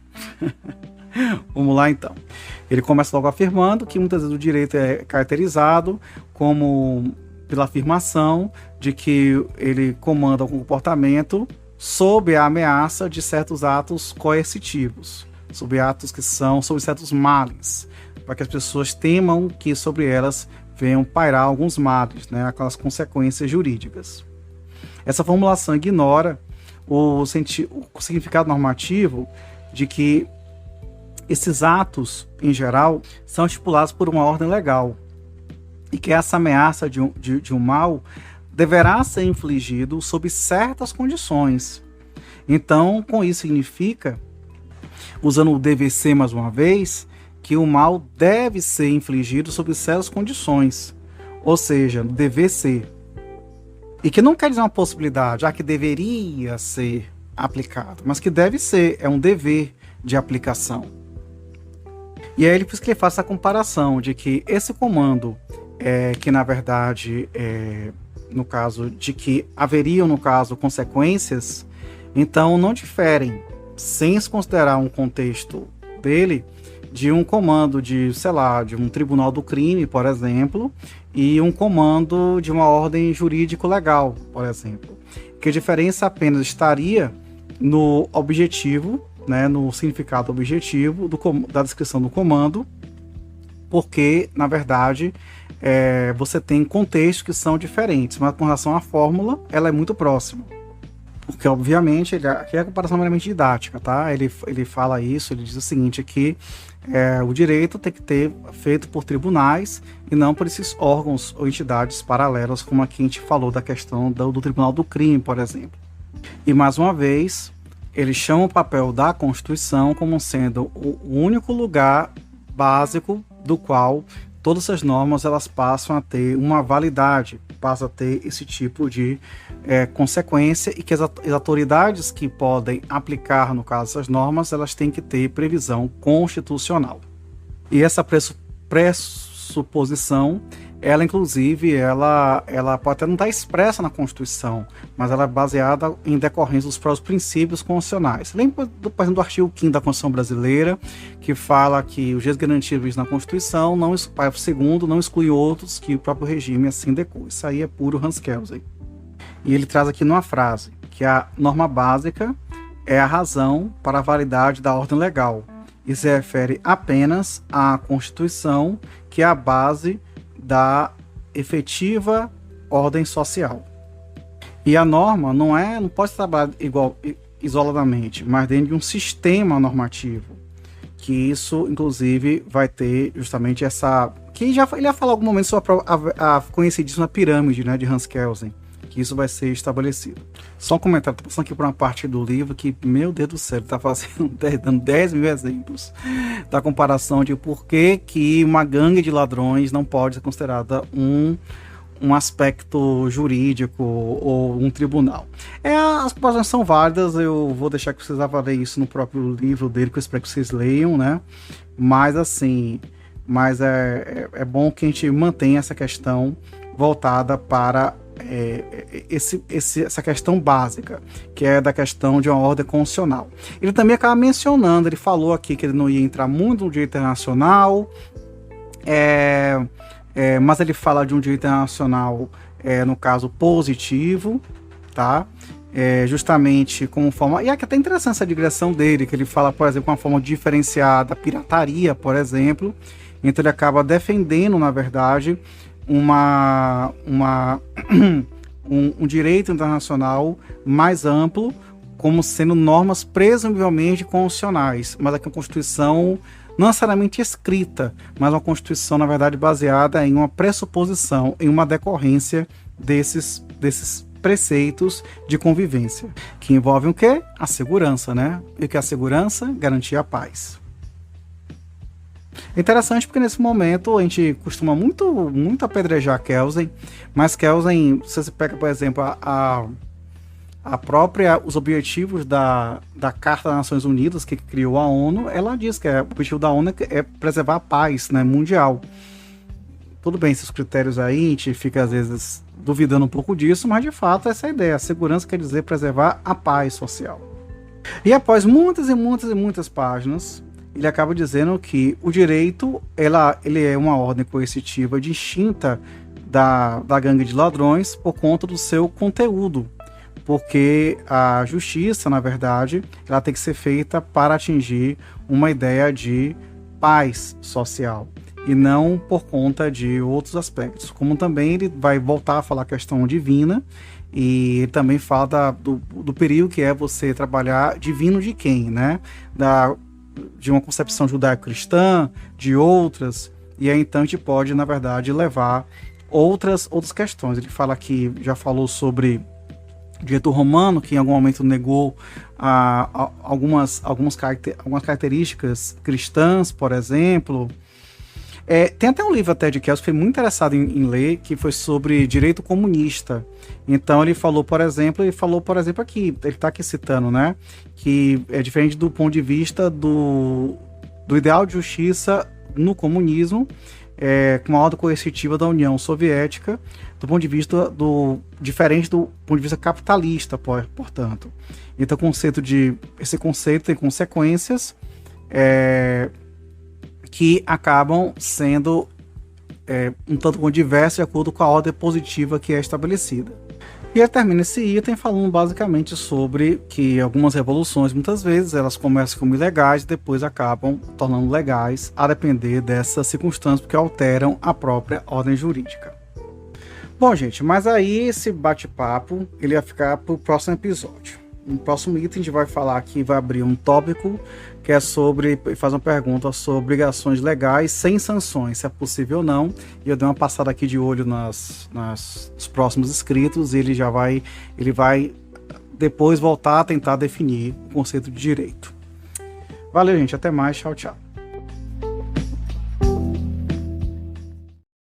Vamos lá então. Ele começa logo afirmando que muitas vezes o direito é caracterizado como pela afirmação de que ele comanda o comportamento sob a ameaça de certos atos coercitivos, sobre atos que são sobre certos males, para que as pessoas temam que sobre elas venham pairar alguns males, né, aquelas consequências jurídicas. Essa formulação ignora o significado normativo de que esses atos, em geral, são estipulados por uma ordem legal e que essa ameaça de um mal deverá ser infligido sob certas condições. Então, com isso significa, usando o DVC mais uma vez, que o mal deve ser infligido sob certas condições, ou seja, DVC. E que não quer dizer uma possibilidade, que deveria ser aplicado, mas que deve ser, é um dever de aplicação. E aí por isso que ele faz essa comparação de que esse comando, que na verdade, no caso de que haveriam, no caso, consequências, então não diferem, sem se considerar um contexto dele, de um comando de, sei lá, de um tribunal do crime, por exemplo, e um comando de uma ordem jurídico-legal, por exemplo. Que a diferença apenas estaria no objetivo, né, no significado objetivo da descrição do comando, porque, na verdade, você tem contextos que são diferentes, mas com relação à fórmula, ela é muito próxima. Porque, obviamente, aqui é a comparação meramente didática, tá? Ele fala isso, ele diz o seguinte, que o direito tem que ter feito por tribunais e não por esses órgãos ou entidades paralelas, como aqui a gente falou da questão do Tribunal do Crime, por exemplo. E, mais uma vez, ele chama o papel da Constituição como sendo o único lugar básico do qual todas essas normas elas passam a ter uma validade, passam a ter esse tipo de consequência, e que as autoridades que podem aplicar, no caso, essas normas, elas têm que ter previsão constitucional. E essa pressuposição, ela inclusive, ela pode até não estar expressa na Constituição, mas ela é baseada em decorrência dos próprios princípios constitucionais. Lembra, por exemplo, do artigo 5º da Constituição Brasileira, que fala que os direitos garantidos na Constituição, parágrafo 2º, não exclui outros que o próprio regime assim decora. Isso aí é puro Hans Kelsen. E ele traz aqui numa frase, que a norma básica é a razão para a validade da ordem legal, e se refere apenas à Constituição, que é a base da efetiva ordem social. E a norma não pode trabalhar isoladamente, mas dentro de um sistema normativo, que isso, inclusive, vai ter justamente essa... que ele já falou em algum momento sobre a conhecidíssima pirâmide, né, de Hans Kelsen, que isso vai ser estabelecido. Só um comentário, estou passando aqui por uma parte do livro que, meu Deus do céu, ele está dando 10 mil exemplos da comparação de por que uma gangue de ladrões não pode ser considerada um aspecto jurídico ou um tribunal. As proposições são válidas, eu vou deixar que vocês avaliem isso no próprio livro dele, que eu espero que vocês leiam, né? Mas assim, é bom que a gente mantenha essa questão voltada para essa questão básica, que é da questão de uma ordem constitucional. Ele também acaba mencionando, ele falou aqui que ele não ia entrar muito no direito internacional, mas ele fala de um direito internacional, no caso, positivo, tá? Justamente como forma... E aqui é até interessante essa digressão dele, que ele fala, por exemplo, uma forma diferenciada, pirataria, por exemplo. Então ele acaba defendendo, na verdade, um direito internacional mais amplo, como sendo normas presumivelmente constitucionais, mas aqui uma Constituição não necessariamente escrita, mas uma Constituição, na verdade, baseada em uma pressuposição, em uma decorrência desses preceitos de convivência, que envolvem o quê? A segurança, né? E o que é a segurança? Garantir a paz. É interessante porque nesse momento a gente costuma muito apedrejar Kelsen, mas Kelsen, se você pega, por exemplo, os objetivos da Carta das Nações Unidas, que criou a ONU, ela diz que o objetivo da ONU é preservar a paz, né, mundial. Tudo bem, esses critérios aí, a gente fica às vezes duvidando um pouco disso, mas de fato essa é a ideia. A segurança quer dizer preservar a paz social. E após muitas e muitas páginas, ele acaba dizendo que o direito ele é uma ordem coercitiva distinta da gangue de ladrões por conta do seu conteúdo, porque a justiça, na verdade, ela tem que ser feita para atingir uma ideia de paz social e não por conta de outros aspectos, como também ele vai voltar a falar a questão divina, e ele também fala do perigo que é você trabalhar divino de quem, né? De uma concepção judaico-cristã, de outras, e aí então a gente pode, na verdade, levar outras questões. Ele fala aqui, já falou sobre direito romano, que em algum momento negou algumas características cristãs, por exemplo. Tem até um livro até de Kelsen que foi muito interessado em ler, que foi sobre direito comunista. Então ele falou, por exemplo aqui, ele está aqui citando, né, que é diferente do ponto de vista do ideal de justiça no comunismo, com a ordem coercitiva da União Soviética, do ponto de vista diferente do ponto de vista capitalista, portanto. Então esse conceito tem consequências que acabam sendo um tanto quanto diversos de acordo com a ordem positiva que é estabelecida. E ele termina esse item falando basicamente sobre que algumas revoluções, muitas vezes, elas começam como ilegais e depois acabam tornando legais, a depender dessas circunstâncias, porque alteram a própria ordem jurídica. Bom, gente, mas aí esse bate-papo ele vai ficar para o próximo episódio. No próximo item a gente vai falar aqui, vai abrir um tópico que é faz uma pergunta sobre obrigações legais sem sanções, se é possível ou não. E eu dei uma passada aqui de olho nos próximos escritos, e ele vai depois voltar a tentar definir o conceito de direito. Valeu, gente, até mais, tchau, tchau.